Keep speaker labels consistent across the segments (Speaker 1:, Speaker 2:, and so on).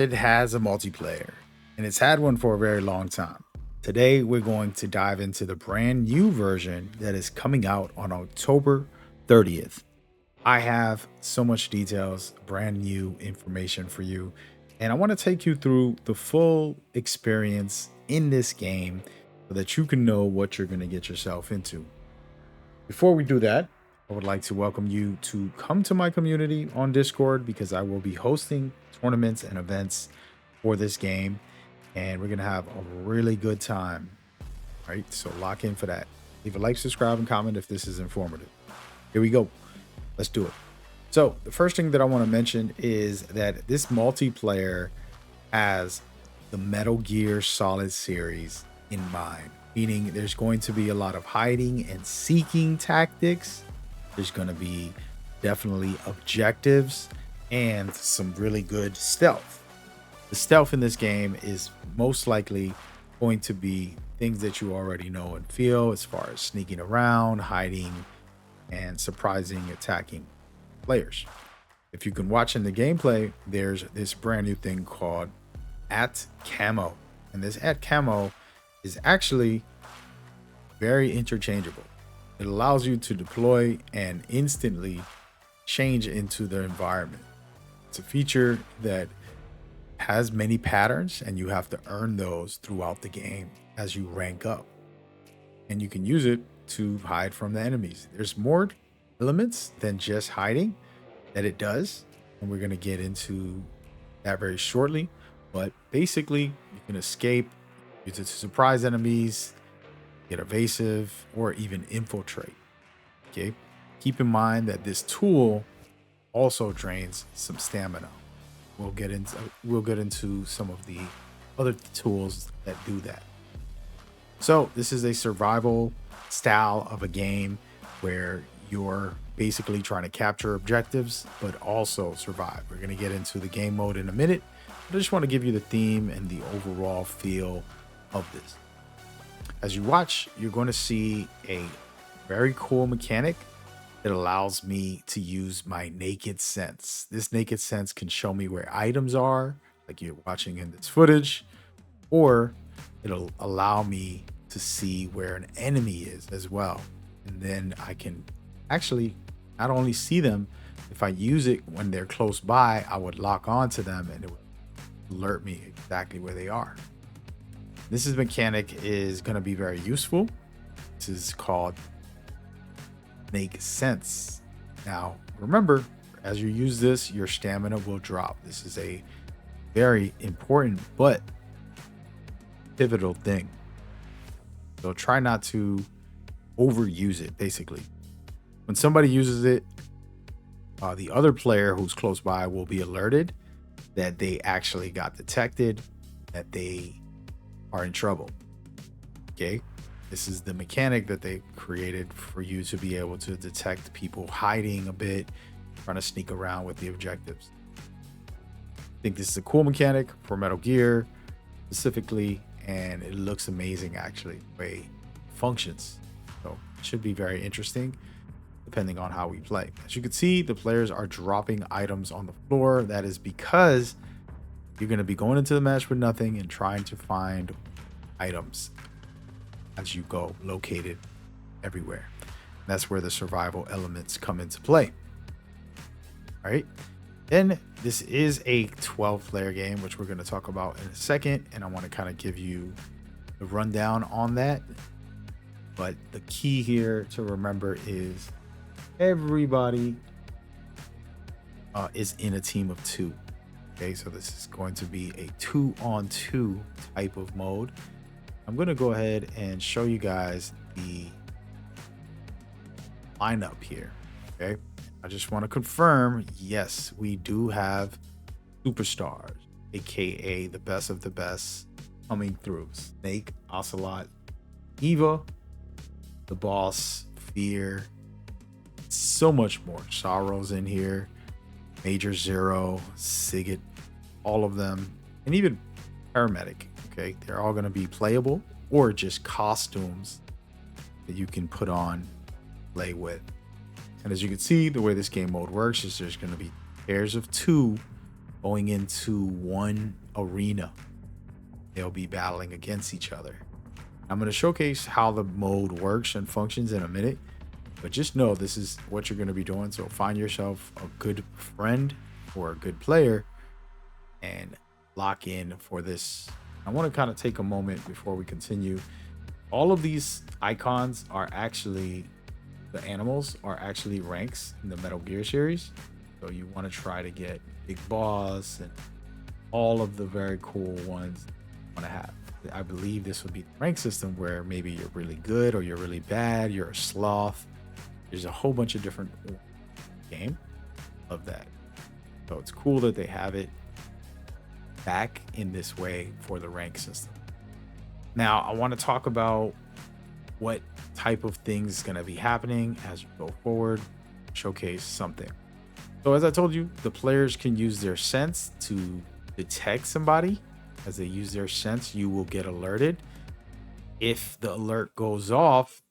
Speaker 1: It has a multiplayer, and it's had one for a very long time. Today, we're going to dive into the brand new version that is coming out on October 30th. I have so much details, brand new information for you, and I want to take you through the full experience in this game so that you can know what you're going to get yourself into. Before we do that, I would like to welcome you to come to my community on Discord because I will be hosting tournaments and events for this game, and we're going to have a really good time. All right, so lock in for that. Leave a like, subscribe, and comment if this is informative. Here we go. Let's do it. So, the first thing that I want to mention is that this multiplayer has the Metal Gear Solid series in mind, meaning there's going to be a lot of hiding and seeking tactics. There's going to be definitely objectives and some really good stealth. The stealth in this game is most likely going to be things that you already know and feel, as far as sneaking around, hiding, and surprising attacking players. If you can watch in the gameplay, there's this brand new thing called at camo, and this at camo is actually very interchangeable. It allows you to deploy and instantly change into the environment. It's a feature that has many patterns, and you have to earn those throughout the game as you rank up. And you can use it to hide from the enemies. There's more elements than just hiding that it does, and we're going to get into that very shortly. But basically, you can escape, use it to surprise enemies, get evasive, or even infiltrate. Okay, keep in mind that this tool also drains some stamina. We'll get into some of the other tools that do that. So this is a survival style of a game where you're basically trying to capture objectives but also survive. We're going to get into the game mode in a minute, but I just want to give you the theme and the overall feel of this. As you watch, you're going to see a very cool mechanic that allows me to use my naked sense. This naked sense can show me where items are, like you're watching in this footage, or it'll allow me to see where an enemy is as well. And then I can actually not only see them, if I use it when they're close by, I would lock onto them and it would alert me exactly where they are. This mechanic is going to be very useful. This is called make sense. Now, remember, as you use this, your stamina will drop. This is a very important but pivotal thing. So try not to overuse it, basically. When somebody uses it, the other player who's close by will be alerted that they actually got detected, that they are in trouble. Okay? This is the mechanic that they created for you to be able to detect people hiding a bit, trying to sneak around with the objectives. I think this is a cool mechanic for Metal Gear specifically, and it looks amazing actually, the way it functions. So it should be very interesting depending on how we play. As you can see, the players are dropping items on the floor. That is because you're going to be going into the match with nothing and trying to find items as you go, located everywhere. That's where the survival elements come into play. All right. Then this is a 12-player game, which we're going to talk about in a second, and I want to kind of give you the rundown on that. But the key here to remember is everybody is in a team of two. Okay, so this is going to be a 2-on-2 type of mode. I'm going to go ahead and show you guys the lineup here. Okay, I just want to confirm, yes, we do have superstars, aka the best of the best, coming through. Snake, Ocelot, Eva, the boss, Fear, so much more. Sorrow's in here, Major Zero, Sigit, all of them, and even Paramedic. Okay, they're all going to be playable or just costumes that you can put on, play with. And as you can see, the way this game mode works is there's going to be pairs of two going into one arena. They'll be battling against each other. I'm going to showcase how the mode works and functions in a minute, but just know this is what you're going to be doing. So find yourself a good friend or a good player and lock in for this. I want to kind of take a moment before we continue. All of these icons are actually, the animals are actually ranks in the Metal Gear series. So you want to try to get Big Boss and all of the very cool ones you want to have. I believe this would be the rank system where maybe you're really good or you're really bad, you're a sloth. There's a whole bunch of different game of that. So it's cool that they have it back in this way for the rank system. Now, I want to talk about what type of things is going to be happening as you go forward, showcase something. So as I told you, the players can use their sense to detect somebody. As they use their sense, you will get alerted. If the alert goes off,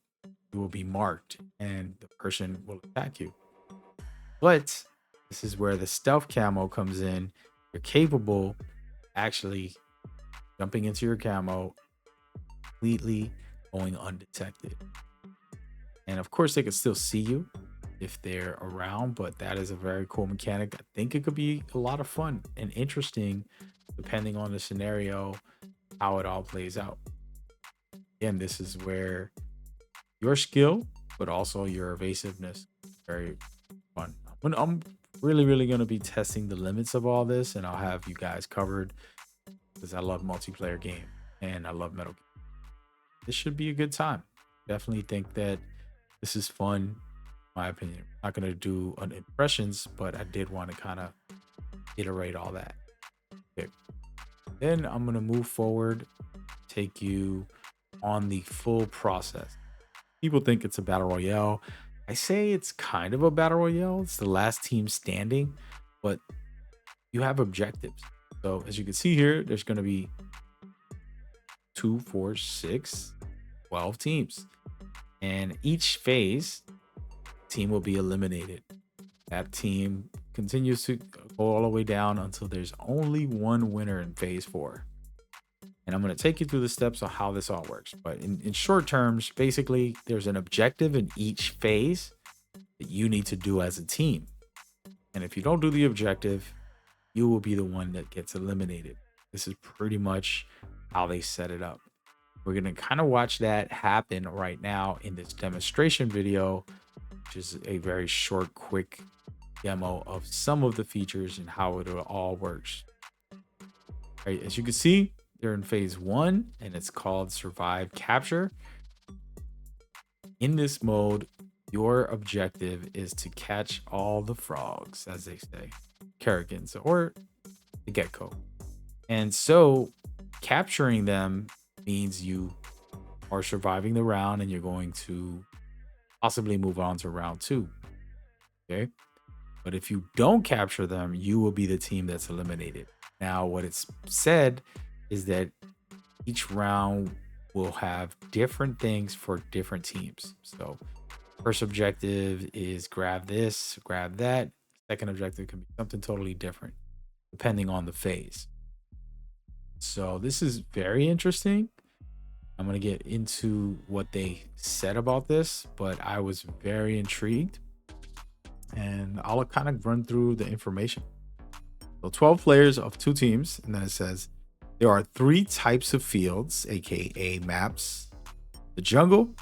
Speaker 1: you will be marked and the person will attack you. But this is where the stealth camo comes in. You're capable actually jumping into your camo, completely going undetected. And of course, they can still see you if they're around, but that is a very cool mechanic. I think it could be a lot of fun and interesting depending on the scenario, how it all plays out. Again, this is where your skill, but also your evasiveness, very fun. I'm really going to be testing the limits of all this, and I'll have you guys covered because I love multiplayer game and I love Metal Gear. This should be a good time. Definitely think that this is fun, in my opinion. I'm not going to do an impressions, but I did want to kind of iterate all that. Okay. Then I'm going to move forward, take you on the full process. People think it's a battle royale. I say it's kind of a battle royale. It's the last team standing, but you have objectives. So as you can see here, there's going to be 2, 4, 6, 12 teams. And each phase, team will be eliminated. That team continues to go all the way down until there's only one winner in phase 4. And I'm going to take you through the steps on how this all works. But in short terms, basically, there's an objective in each phase that you need to do as a team. And if you don't do the objective, you will be the one that gets eliminated. This is pretty much how they set it up. We're going to kind of watch that happen right now in this demonstration video, which is a very short, quick demo of some of the features and how it all works. All right, as you can see, they're in phase 1 and it's called Survive Capture. In this mode, your objective is to catch all the frogs, as they say, Karragans or the gecko. And so capturing them means you are surviving the round and you're going to possibly move on to round 2. Okay. But if you don't capture them, you will be the team that's eliminated. Now, what it's said is that each round will have different things for different teams. So first objective is grab this, grab that. Second objective can be something totally different depending on the phase. So this is very interesting. I'm going to get into what they said about this, but I was very intrigued. And I'll kind of run through the information. So 12 players of 2 teams. And then it says there are 3 types of fields, aka maps, the jungle,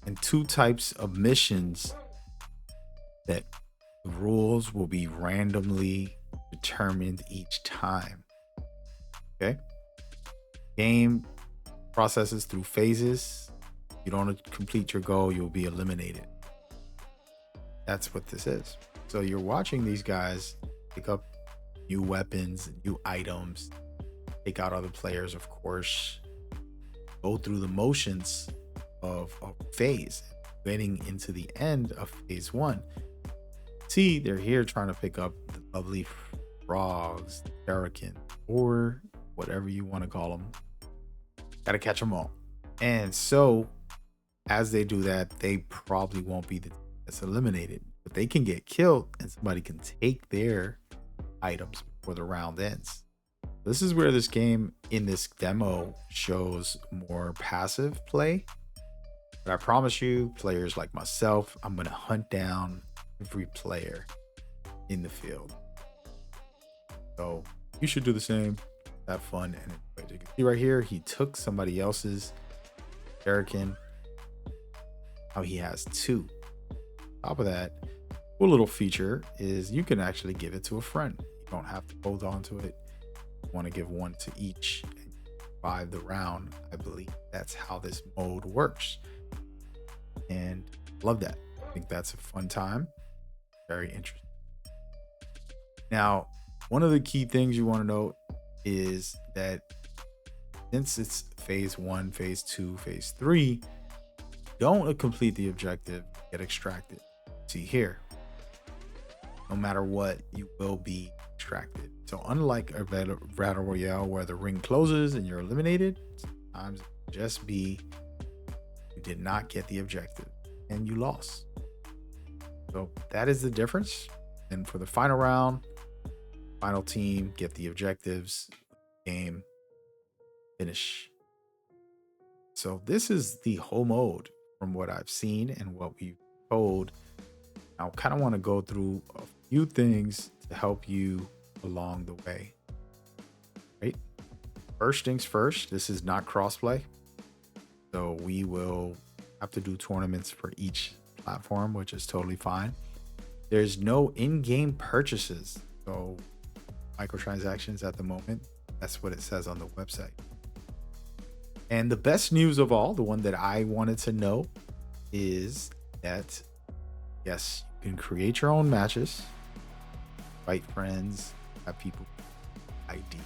Speaker 1: and 2 types of missions that the rules will be randomly determined each time. Okay. Game processes through phases. If you don't complete your goal, you'll be eliminated. That's what this is. So you're watching these guys pick up new weapons, new items, take out other players, of course, go through the motions of a phase, getting into the end of phase 1. See, they're here trying to pick up the lovely frogs, Karragans, or whatever you want to call them. Gotta catch them all. And so as they do that, they probably won't be the that's eliminated, but they can get killed and somebody can take their items before the round ends. This is where this game in this demo shows more passive play. But I promise you, players like myself, I'm going to hunt down every player in the field. So you should do the same. Have fun. And as you can see right here, he took somebody else's American. Now he has 2. On top of that, cool little feature is you can actually give it to a friend. You don't have to hold on to it. You want to give one to each and survive the round. I believe that's how this mode works. And love that. I think that's a fun time. Very interesting. Now, one of the key things you want to note is that since it's phase 1, phase 2, phase 3, don't complete the objective, get extracted. See here, no matter what, you will be extracted. So unlike a battle royale where the ring closes and you're eliminated, sometimes it just be you did not get the objective and you lost. So that is the difference. And for the final round, final team get the objectives, game, finish. So this is the whole mode from what I've seen and what we've told. I kind of want to go through a few things to help you along the way. Right? First things first, this is not crossplay. So we will have to do tournaments for each platform, which is totally fine. There's no in-game purchases. So microtransactions at the moment. That's what it says on the website. And the best news of all, the one that I wanted to know, is that yes, you can create your own matches, invite friends, have people ID,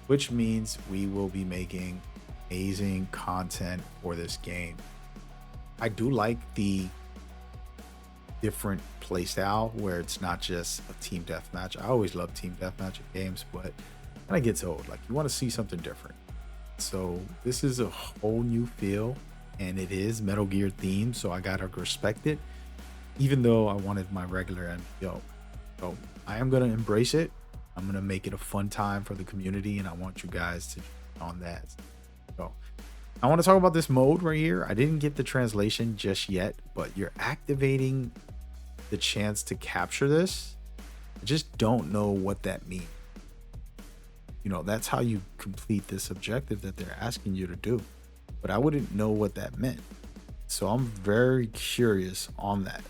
Speaker 1: which means we will be making amazing content for this game. I do like the different playstyle where it's not just a team deathmatch. I always love team deathmatch games, but when it gets old, like you want to see something different. So this is a whole new feel, and it is Metal Gear themed, so I gotta respect it, even though I wanted my regular NPO. So I am gonna embrace it. I'm gonna make it a fun time for the community, and I want you guys to on that. So I want to talk about this mode right here. I didn't get the translation just yet, but you're activating the chance to capture this. I just don't know what that means. You know, that's how you complete this objective that they're asking you to do, but I wouldn't know what that meant. So I'm very curious on that.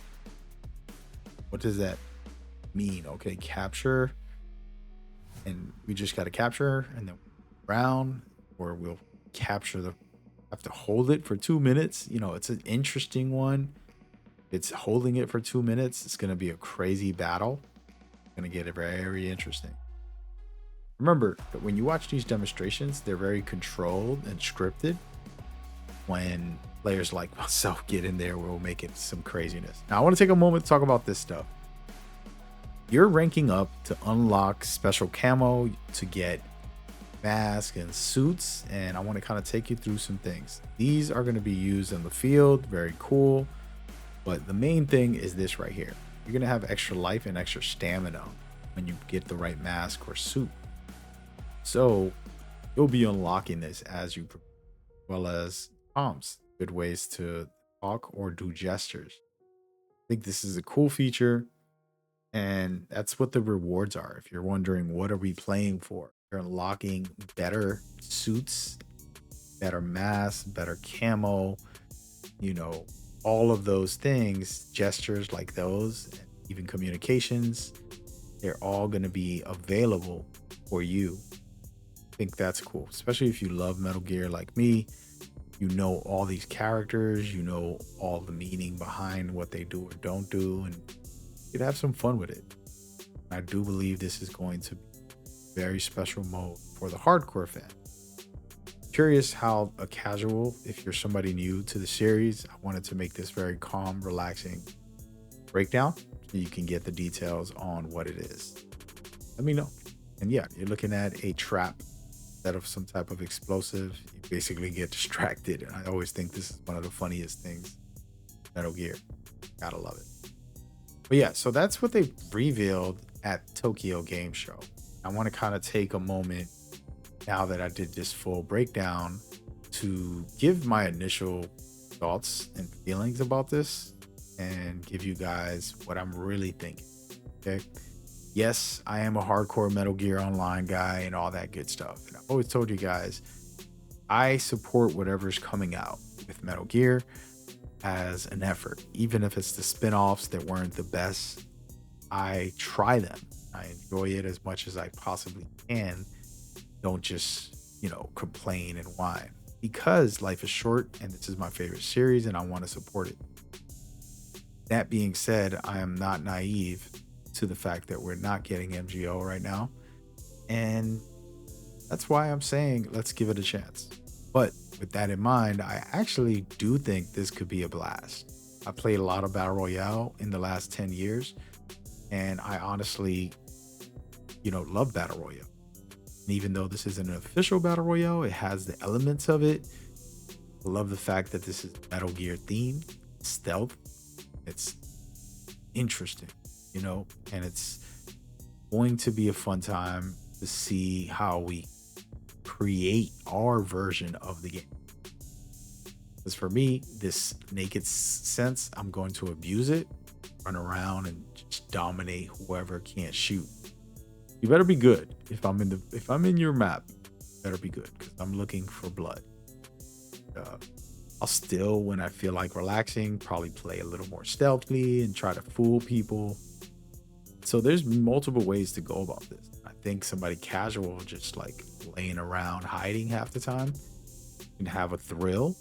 Speaker 1: What does that mean? Okay, capture, and we just got to capture and then round, or we'll capture the, have to hold it for 2 minutes. You know, it's an interesting one. It's holding it for 2 minutes. It's going to be a crazy battle. It's going to get very interesting. Remember that when you watch these demonstrations, they're very controlled and scripted. When players like myself get in there, we'll make it some craziness. Now, I want to take a moment to talk about this stuff. You're ranking up to unlock special camo, to get masks and suits, and I want to kind of take you through some things. These are going to be used in the field, very cool. But the main thing is this right here. You're going to have extra life and extra stamina when you get the right mask or suit. So you'll be unlocking this as you, as well as prompts, good ways to talk or do gestures. I think this is a cool feature, and that's what the rewards are. If you're wondering, what are we playing for? You're unlocking better suits, better masks, better camo, you know, all of those things, gestures like those, even communications, they're all going to be available for you. I think that's cool, especially if you love Metal Gear like me. You know all these characters, you know all the meaning behind what they do or don't do, and you'd have some fun with it. I do believe this is going to be a very special mode for the hardcore fan. Curious how a casual, if you're somebody new to the series, I wanted to make this very calm, relaxing breakdown so you can get the details on what it is. Let me know. And yeah, you're looking at a trap instead of some type of explosive. You basically get distracted. And I always think this is one of the funniest things. Metal Gear. Gotta love it. But yeah, so that's what they revealed at Tokyo Game Show. I want to kind of take a moment now that I did this full breakdown to give my initial thoughts and feelings about this and give you guys what I'm really thinking. Okay. Yes, I am a hardcore Metal Gear Online guy and all that good stuff. And I've always told you guys, I support whatever's coming out with Metal Gear as an effort. Even if it's the spin-offs that weren't the best, I try them. I enjoy it as much as I possibly can. Don't just, complain and whine. Because life is short and this is my favorite series and I want to support it. That being said, I am not naive to the fact that we're not getting MGO right now. And that's why I'm saying let's give it a chance. But with that in mind, I actually do think this could be a blast. I played a lot of Battle Royale in the last 10 years, and I honestly, love Battle Royale. And even though this isn't an official Battle Royale, it has the elements of it. I love the fact that this is Metal Gear themed, stealth. It's interesting, and it's going to be a fun time to see how we create our version of the game. Because for me, this naked sense, I'm going to abuse it, run around and just dominate whoever can't shoot. You better be good. If I'm in your map, better be good because I'm looking for blood. I'll still, when I feel like relaxing, probably play a little more stealthily and try to fool people. So there's multiple ways to go about this. I think somebody casual, just like laying around hiding half the time, can have a thrill.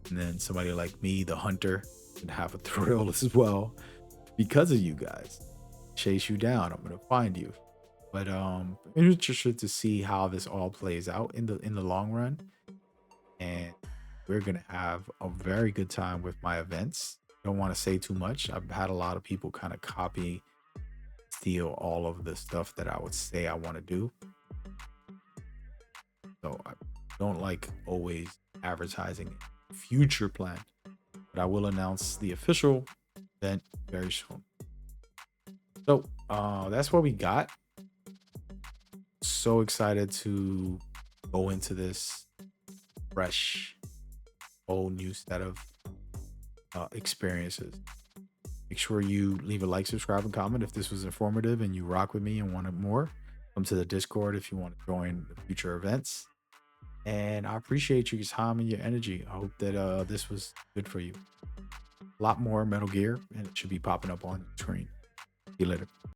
Speaker 1: And then somebody like me, the hunter, can have a thrill as well because of you guys. Chase you down. I'm going to find you. But I'm interested to see how this all plays out in the long run. And we're going to have a very good time with my events. Don't want to say too much. I've had a lot of people kind of copy, steal all of the stuff that I would say I want to do. So I don't like always advertising future plan, but I will announce the official event very soon. So that's what we got. So excited to go into this fresh, whole new set of experiences. Make sure you leave a like, subscribe, and comment if this was informative and you rock with me and wanted more. Come to the Discord if you want to join the future events. And I appreciate your time and your energy. I hope that this was good for you. A lot more Metal Gear, and it should be popping up on the screen. See you later.